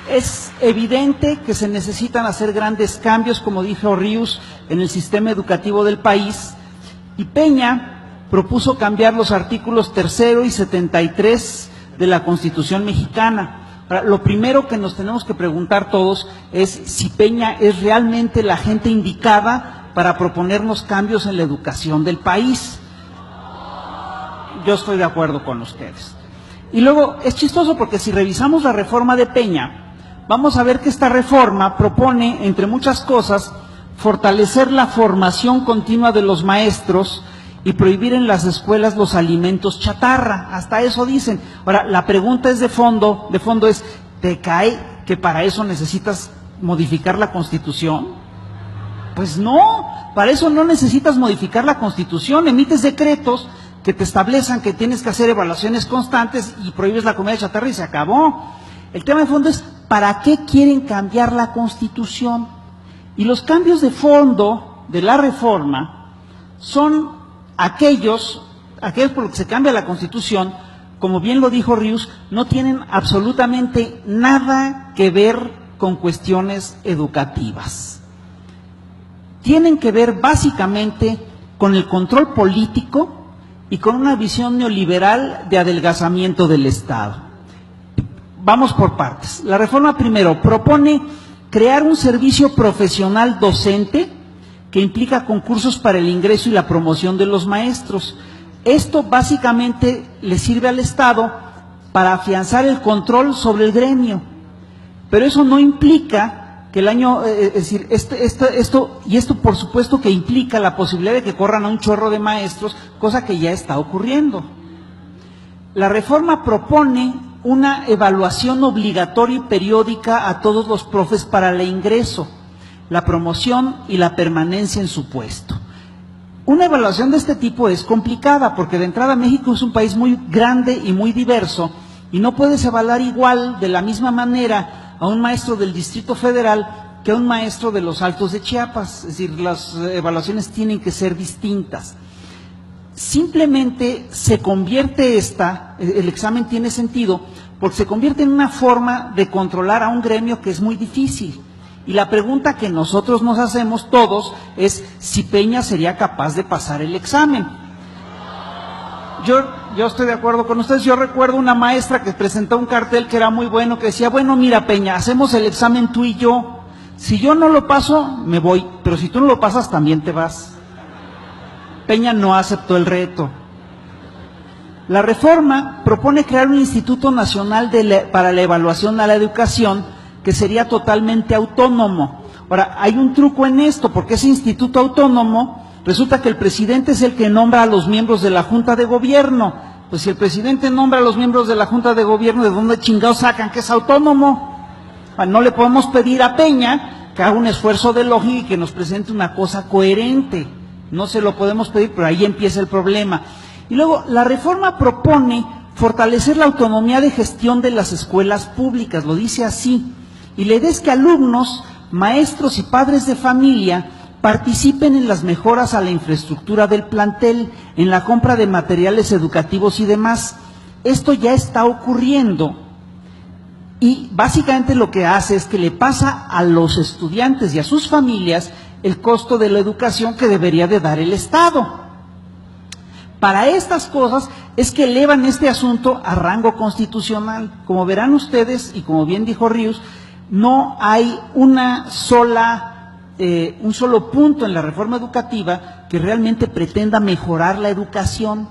Es evidente que se necesitan hacer grandes cambios, como dijo Ríos, en el sistema educativo del país, y Peña propuso cambiar los artículos 3 y 73 de la Constitución mexicana. Ahora, lo primero que nos tenemos que preguntar todos es si Peña es realmente la gente indicada para proponernos cambios en la educación del país. Yo estoy de acuerdo con ustedes. Y luego, es chistoso porque si revisamos la reforma de Peña, vamos a ver que esta reforma propone, entre muchas cosas, fortalecer la formación continua de los maestros y prohibir en las escuelas los alimentos chatarra. Hasta eso dicen. Ahora, la pregunta es de fondo es, ¿te cae que para eso necesitas modificar la Constitución? Pues no, para eso no necesitas modificar la Constitución, emites decretos que te establezcan que tienes que hacer evaluaciones constantes y prohíbes la comida chatarra y se acabó. El tema de fondo es, ¿para qué quieren cambiar la Constitución? Y los cambios de fondo de la reforma son aquellos por los que se cambia la Constitución, como bien lo dijo Ríos, no tienen absolutamente nada que ver con cuestiones educativas. Tienen que ver básicamente con el control político y con una visión neoliberal de adelgazamiento del Estado. Vamos por partes. La reforma primero propone crear un servicio profesional docente que implica concursos para el ingreso y la promoción de los maestros. Esto básicamente le sirve al Estado para afianzar el control sobre el gremio, pero eso no implica que el año, es decir, esto por supuesto que implica la posibilidad de que corran a un chorro de maestros, cosa que ya está ocurriendo. La reforma propone una evaluación obligatoria y periódica a todos los profes para el ingreso, la promoción y la permanencia en su puesto. Una evaluación de este tipo es complicada porque de entrada México es un país muy grande y muy diverso y no puedes evaluar igual, de la misma manera, a un maestro del Distrito Federal que a un maestro de los Altos de Chiapas. Es decir, las evaluaciones tienen que ser distintas. Simplemente se convierte el examen tiene sentido porque se convierte en una forma de controlar a un gremio que es muy difícil. Y la pregunta que nosotros nos hacemos todos es si Peña sería capaz de pasar el examen. Yo estoy de acuerdo con ustedes. Yo recuerdo una maestra que presentó un cartel que era muy bueno, que decía, bueno, mira Peña, hacemos el examen tú y yo. Si yo no lo paso, me voy, pero si tú no lo pasas, también te vas. Peña no aceptó el reto. La reforma propone crear un Instituto Nacional para la Evaluación a la Educación que sería totalmente autónomo. Ahora, hay un truco en esto, porque ese instituto autónomo, resulta que el presidente es el que nombra a los miembros de la Junta de Gobierno. Pues si el presidente nombra a los miembros de la Junta de Gobierno, ¿de dónde chingados sacan que es autónomo? No le podemos pedir a Peña que haga un esfuerzo de lógica y que nos presente una cosa coherente. No se lo podemos pedir, pero ahí empieza el problema. Y luego, la reforma propone fortalecer la autonomía de gestión de las escuelas públicas, lo dice así. Y la idea es que alumnos, maestros y padres de familia participen en las mejoras a la infraestructura del plantel, en la compra de materiales educativos y demás. Esto ya está ocurriendo y básicamente lo que hace es que le pasa a los estudiantes y a sus familias el costo de la educación que debería de dar el Estado. Para estas cosas es que elevan este asunto a rango constitucional. Como verán ustedes, y como bien dijo Ríos, no hay un solo punto en la reforma educativa que realmente pretenda mejorar la educación.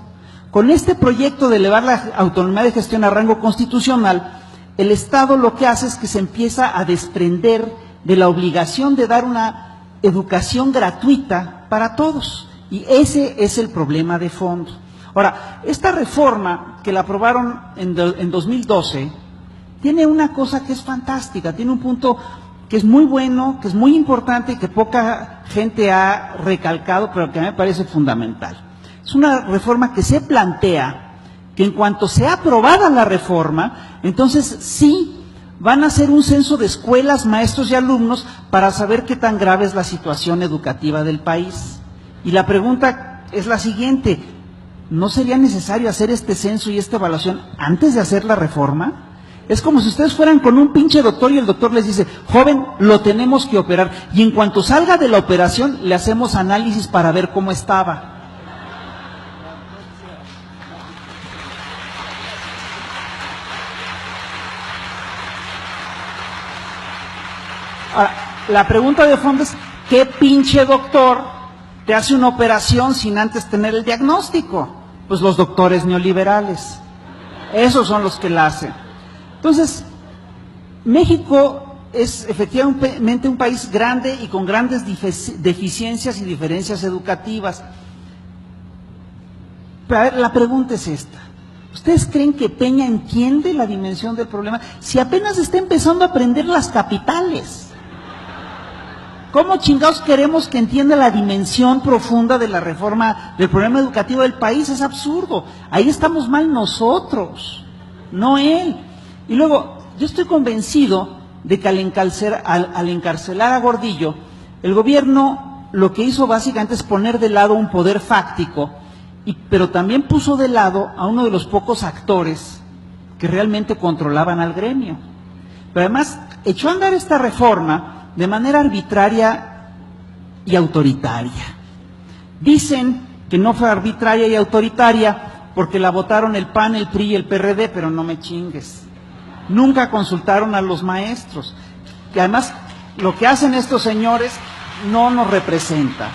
Con este proyecto de elevar la autonomía de gestión a rango constitucional, el Estado lo que hace es que se empieza a desprender de la obligación de dar una educación gratuita para todos. Y ese es el problema de fondo. Ahora, esta reforma que la aprobaron en 2012, tiene una cosa que es fantástica, tiene un punto que es muy bueno, que es muy importante y que poca gente ha recalcado, pero que a mí me parece fundamental. Es una reforma que se plantea que en cuanto sea aprobada la reforma, entonces sí van a hacer un censo de escuelas, maestros y alumnos para saber qué tan grave es la situación educativa del país. Y la pregunta es la siguiente, ¿no sería necesario hacer este censo y esta evaluación antes de hacer la reforma? Es como si ustedes fueran con un pinche doctor y el doctor les dice, joven, lo tenemos que operar. Y en cuanto salga de la operación, le hacemos análisis para ver cómo estaba. Ahora, la pregunta de fondo es, ¿qué pinche doctor te hace una operación sin antes tener el diagnóstico? Pues los doctores neoliberales. Esos son los que la hacen. Entonces, México es efectivamente un país grande y con grandes deficiencias y diferencias educativas. Pero a ver, la pregunta es esta. ¿Ustedes creen que Peña entiende la dimensión del problema? Si apenas está empezando a aprender las capitales. ¿Cómo chingados queremos que entienda la dimensión profunda de la reforma del problema educativo del país? Es absurdo. Ahí estamos mal nosotros, no él. Y luego, yo estoy convencido de que al encarcelar a Gordillo, el gobierno lo que hizo básicamente es poner de lado un poder fáctico, pero también puso de lado a uno de los pocos actores que realmente controlaban al gremio. Pero además, echó a andar esta reforma de manera arbitraria y autoritaria. Dicen que no fue arbitraria y autoritaria porque la votaron el PAN, el PRI y el PRD, pero no me chingues. Nunca consultaron a los maestros, que además lo que hacen estos señores no nos representa.